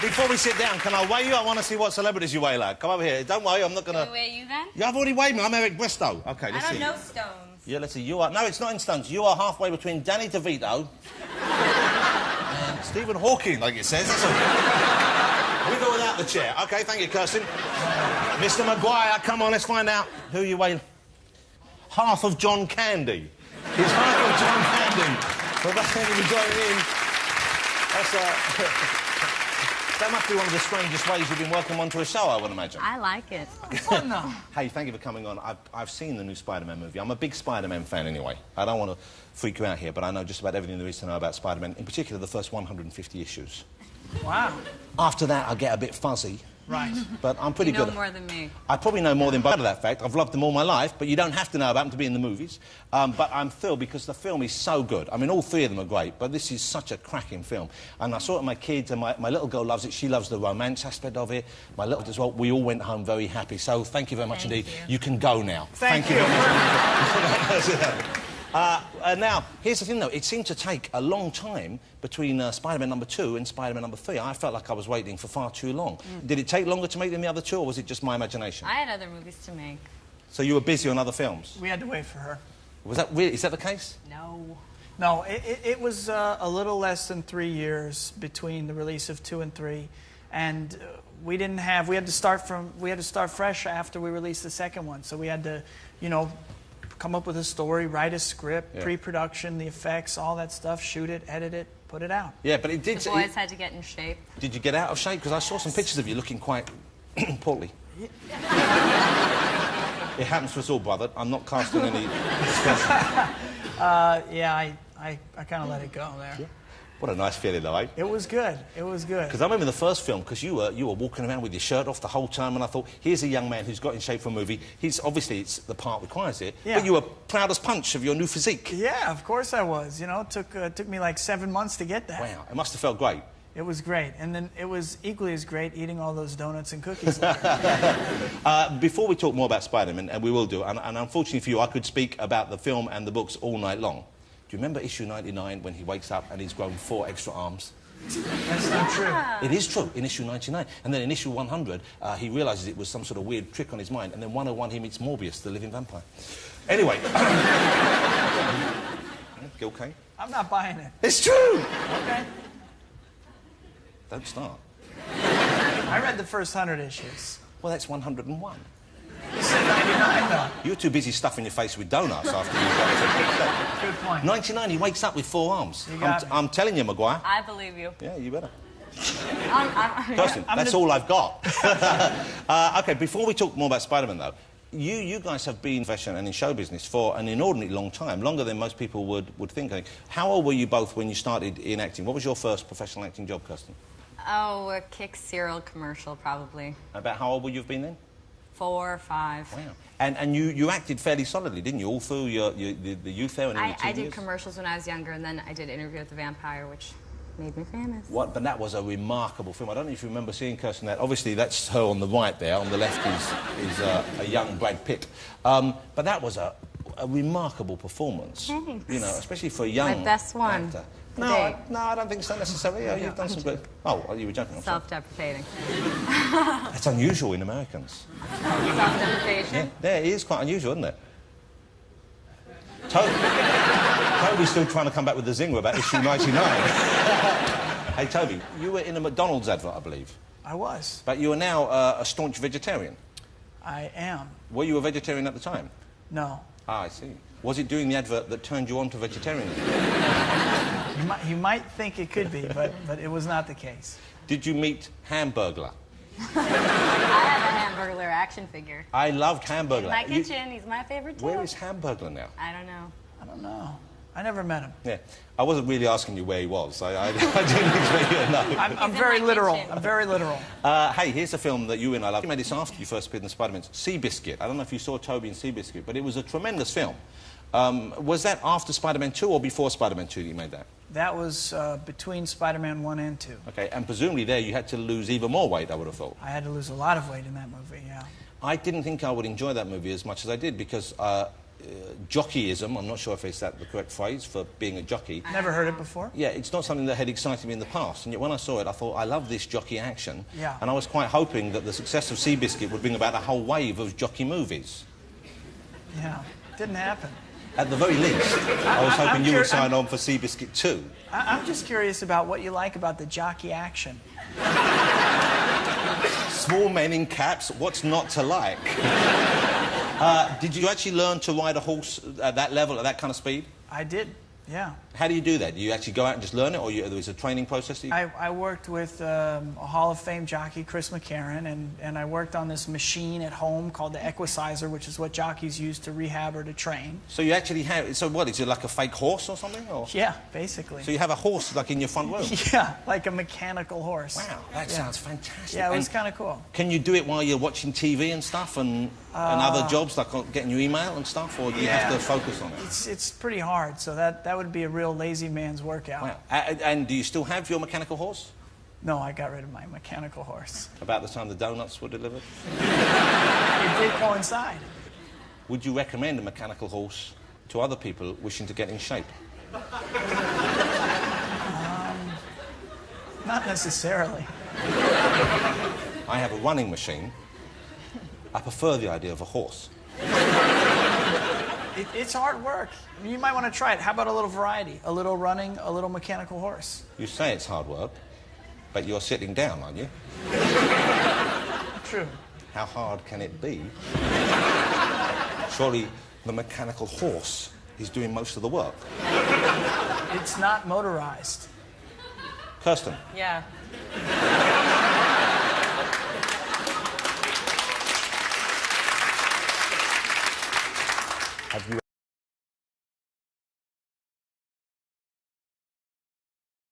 before we sit down, can I weigh you? I want to see what celebrities you weigh like. Come over here. Don't worry, I'm not going to... Can we weigh you then? Yeah, I've already weighed me. I'm Eric Bristow. OK, let's see. I don't know stones. Yeah, let's see. You are... No, it's not in stones. You are halfway between Danny DeVito and Stephen Hawking, like it says. That's all. We go without the chair. OK, thank you, Kirsten. Mr Maguire, come on, let's find out who you weigh. Half of John Candy. He's half of John Candy. Well, that's going to be joining in. That's, that must be one of the strangest ways you've been welcome onto a show, I would imagine. I like it. Hey, thank you for coming on. I've seen the new Spider-Man movie. I'm a big Spider-Man fan anyway. I don't want to freak you out here, but I know just about everything there is to know about Spider-Man, in particular the first 150 issues. Wow. After that, I get a bit fuzzy. Right. But I'm pretty good. You know more than me. I probably know more than both of that fact. I've loved them all my life, but you don't have to know about them to be in the movies. But I'm thrilled because the film is so good. I mean, all three of them are great, but this is such a cracking film. And I saw it with my kids, and my little girl loves it. She loves the romance aspect of it. My little as well. We all went home very happy. So thank you very much indeed. You can go now. Thank you. Very much. Now, here's the thing, though. It seemed to take a long time between Spider-Man #2 and Spider-Man #3. I felt like I was waiting for far too long. Did it take longer to make than the other two, or was it just my imagination? I had other movies to make. So you were busy on other films? We had to wait for her. Was that really... Is that the case? No. No, it was a little less than 3 years between the release of 2 and 3, and we didn't have... We had to start fresh after we released the second one, so we had to, you know, come up with a story, write a script, pre-production, the effects, all that stuff, shoot it, edit it, put it out. Yeah, but it did... The boys had to get in shape. Did you get out of shape? Because I saw some pictures of you looking quite portly. It happens to us all, brother. I'm not casting any discussion. Yeah, I kind of let it go there. Yeah. What a nice feeling, though, eh? It was good. It was good. Because I remember the first film, because you were walking around with your shirt off the whole time, and I thought, here's a young man who's got in shape for a movie. He's obviously the part requires it, but you were proud as punch of your new physique. Yeah, of course I was. You know, it took me like 7 months to get that. Wow, it must have felt great. It was great, and then it was equally as great eating all those donuts and cookies later. Before we talk more about Spider-Man, and we will do, and unfortunately for you, I could speak about the film and the books all night long. Do you remember issue 99 when he wakes up and he's grown 4 extra arms? That's not true. It is true, in issue 99. And then in issue 100, he realises it was some sort of weird trick on his mind, and then 101 he meets Morbius, the living vampire. Anyway. You okay? I'm not buying it. It's true! Okay. Don't start. I read the first 100 issues. Well, that's 101. You said 99, though. You were too busy stuffing your face with donuts after you got Good point. 99, he wakes up with 4 arms. You got me. I'm telling you, Maguire. I believe you. Yeah, you better. Kirsten, that's all I've got. OK, before we talk more about Spider-Man, though, you guys have been in fashion and in show business for an inordinately long time, longer than most people would think. How old were you both when you started in acting? What was your first professional acting job, Kirsten? Oh, a Kick cereal commercial, probably. About how old would you have been then? 4 or 5. Wow. And you acted fairly solidly, didn't you, all through the youth there and in your teen I did years? commercials when I was younger, and then I did Interview with the Vampire, which made me famous. What? But that was a remarkable film. I don't know if you remember seeing Kirsten that. Obviously, that's her on the right there. On the left is a young Brad Pitt. But that was a remarkable performance. Thanks. You know, especially for a young My best one. actor. No, I don't think so necessarily. Yeah, you've done some good... Oh, you were joking. Self-deprecating. That's unusual in Americans. Self-deprecation? Yeah, it is quite unusual, isn't it? Toby's still trying to come back with the zinger about issue 99. Hey, Toby, you were in a McDonald's advert, I believe. I was. But you are now a staunch vegetarian. I am. Were you a vegetarian at the time? No. Ah, I see. Was it doing the advert that turned you on to vegetarianism? You might think it could be, but it was not the case. Did you meet Hamburglar? I have a Hamburglar action figure. I loved Hamburglar. In my kitchen, he's my favorite too. Where is Hamburglar now? I don't know. I don't know. I never met him. Yeah. I wasn't really asking you where he was. I didn't expect you to know. I'm very literal. I'm very literal. Hey, here's a film that you and I love. You made this after you first appeared in Spider-Man. Seabiscuit. I don't know if you saw Toby in Seabiscuit, but it was a tremendous film. Was that after Spider-Man 2 or before Spider-Man 2 that you made that? That was between Spider-Man 1 and 2. OK, and presumably there you had to lose even more weight, I would have thought. I had to lose a lot of weight in that movie, yeah. I didn't think I would enjoy that movie as much as I did because jockeyism. I'm not sure if it's that the correct phrase for being a jockey. Never heard it before. Yeah, it's not something that had excited me in the past, and yet when I saw it, I thought, I love this jockey action. Yeah. And I was quite hoping that the success of Seabiscuit would bring about a whole wave of jockey movies. Yeah, didn't happen. At the very least, I was hoping you would sign I'm- on for Seabiscuit 2. I'm just curious about what you like about the jockey action. Small men in caps, what's not to like? Did you actually learn to ride a horse at that level, at that kind of speed? I did, yeah. How do you do that? Do you actually go out and just learn it, or there is a training process? That you... I worked with a Hall of Fame jockey, Chris McCarron, and I worked on this machine at home called the Equicizer, which is what jockeys use to rehab or to train. So you actually have... So what, is it like a fake horse or something? Or... Yeah, basically. So you have a horse, like, in your front room? Yeah, like a mechanical horse. Wow, that sounds fantastic. Yeah, it was And kind of cool. can you do it while you're watching TV and stuff, and other jobs, like getting your email and stuff, or do you have to focus on it? It's pretty hard, so that would be a real lazy man's workout. Wow. And do you still have your mechanical horse? No, I got rid of my mechanical horse. About the time the donuts were delivered? It did coincide. Would you recommend a mechanical horse to other people wishing to get in shape? Not necessarily. I have a running machine. I prefer the idea of a horse. It's hard work. I mean, you might want to try it. How about a little variety? A little running, a little mechanical horse. You say it's hard work, but you're sitting down, aren't you? True. How hard can it be? Surely the mechanical horse is doing most of the work. It's not motorized. Kirsten. Yeah. Have you